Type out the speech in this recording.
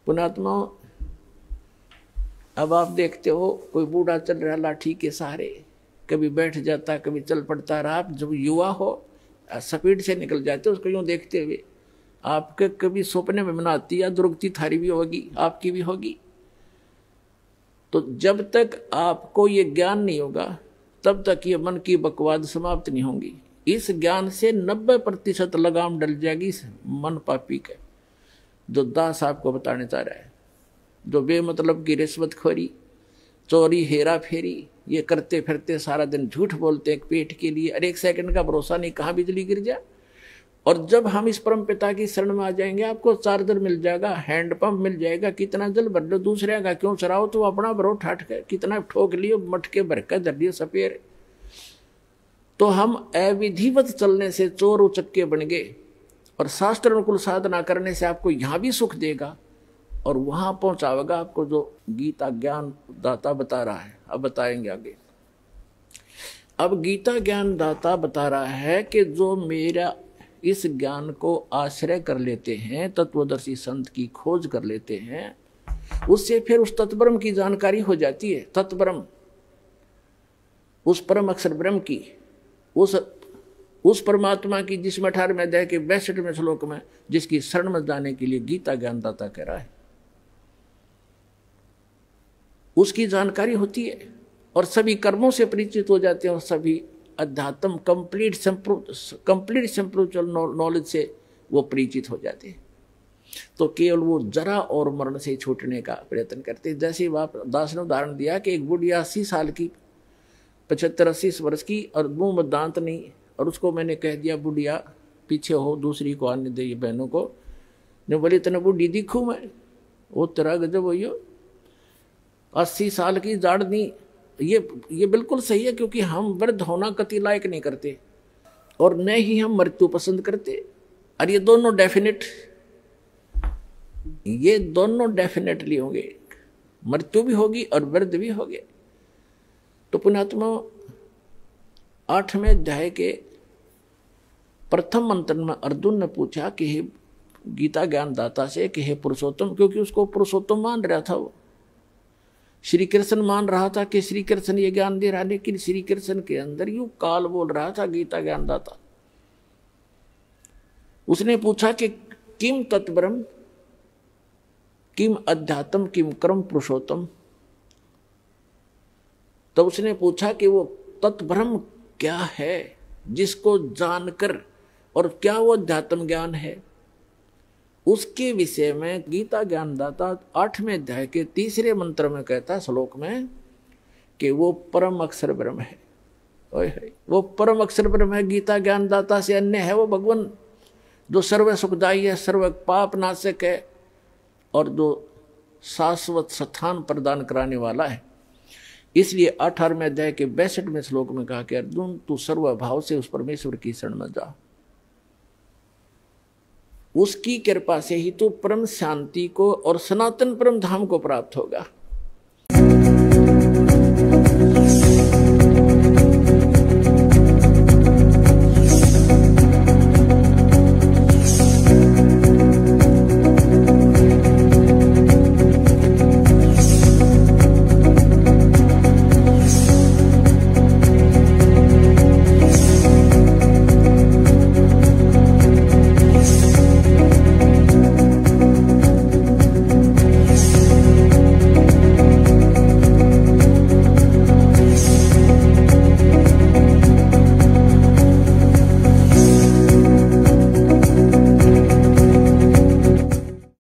पुण्यात्मा, अब आप देखते हो कोई बूढ़ा चल रहा लाठी के सहारे, कभी बैठ जाता कभी चल पड़ता रहा। आप जब युवा हो स्पीड से निकल जाते हो उसको यूँ देखते हुए, आपके कभी सपने में बनाती या दुर्गति थारी भी होगी, आपकी भी होगी। तो जब तक आपको ये ज्ञान नहीं होगा तब तक ये मन की बकवाद समाप्त नहीं होंगी। इस ज्ञान से 90% लगाम डल जाएगी मन पापी के, जो दास आपको बताने चाह रहा है। जो बेमतलब की रिश्वतखोरी, चोरी, हेरा फेरी ये करते फिरते सारा दिन झूठ बोलते एक पेट के लिए, और एक सेकंड का भरोसा नहीं कहाँ बिजली गिर जाए। और जब हम इस परम पिता की शरण में आ जाएंगे, आपको चार्जर मिल जाएगा, हैंडपंप मिल जाएगा, कितना जल भर लो, दूसरे का क्यों चराओ, तो अपना भरो ठाठ के, कितना ठोक लियो, मटके भर के धर लियो सपेर। तो हम अविधिवत चलने से चोर उचक्के बन गए, और शास्त्र अनुकूल साधना करने से आपको यहाँ भी सुख देगा और वहां पहुंचावेगा आपको जो गीता ज्ञान दाता बता रहा है। अब बताएंगे आगे। अब गीता ज्ञान दाता बता रहा है कि जो मेरा इस ज्ञान को आश्रय कर लेते हैं, तत्वदर्शी संत की खोज कर लेते हैं, उससे फिर उस तत्ब्रह्म की जानकारी हो जाती है। तत्ब्रह्म, उस परम अक्षर ब्रह्म की, उस परमात्मा की, जिसमें 18वें अध्याय के 62वें श्लोक में जिसकी शरण में जाने के लिए गीता ज्ञानदाता कह रहा है, उसकी जानकारी होती है और सभी कर्मों से परिचित हो जाते हैं और सभी अध्यात्म कंप्लीट स्पिरिचुअल नॉलेज से वो परिचित हो जाते हैं। तो केवल वो जरा और मरण से छूटने का प्रयत्न करते हैं। जैसे बाप दास ने उदाहरण दिया कि एक बुढ़िया 80 साल की, 75-80 वर्ष की, और मुंह में दांत नहीं, और उसको मैंने कह दिया बुढ़िया पीछे हो, दूसरी को आने दे, बहनों को। जो बोली इतना बुढ़ी दिखूं मैं, वो तेरा गजब हो, 80 साल की जाड़ नहीं। ये बिल्कुल सही है, क्योंकि हम वृद्ध होना कति लायक नहीं करते और न ही हम मृत्यु पसंद करते। और ये दोनों डेफिनेटली होंगे, मृत्यु भी होगी और वृद्ध भी होंगे। तो पुण्यात्मा 8वें अध्याय के प्रथम मंत्र में अर्जुन ने पूछा कि हे गीता ज्ञान दाता से कि हे पुरुषोत्तम, क्योंकि उसको पुरुषोत्तम मान रहा था, वो श्री कृष्ण मान रहा था कि श्री कृष्ण ये ज्ञान दे रहा, लेकिन श्री कृष्ण के अंदर यूं काल बोल रहा था गीता ज्ञान दाता। उसने पूछा कि किम तत्ब्रह्म, किम अध्यात्म, किम कर्म पुरुषोत्तम। तो उसने पूछा कि वो तत्ब्रह्म क्या है जिसको जानकर, और क्या वो अध्यात्म ज्ञान है, उसके विषय में गीता ज्ञानदाता 8वें अध्याय के 3रे मंत्र में कहता, श्लोक में, कि वो परम अक्षर ब्रह्म है। वो परम अक्षर ब्रह्म है, गीता ज्ञानदाता से अन्य है वो भगवान, जो सर्व सुखदायी है, सर्व पाप नाशक है, और जो शाश्वत स्थान प्रदान कराने वाला है। इसलिए 18वें अध्याय के 62वें श्लोक में कहा कि अर्जुन तू सर्वभाव से उस परमेश्वर की शरण में जा, उसकी कृपा से ही तू परम शांति को और सनातन परम धाम को प्राप्त होगा।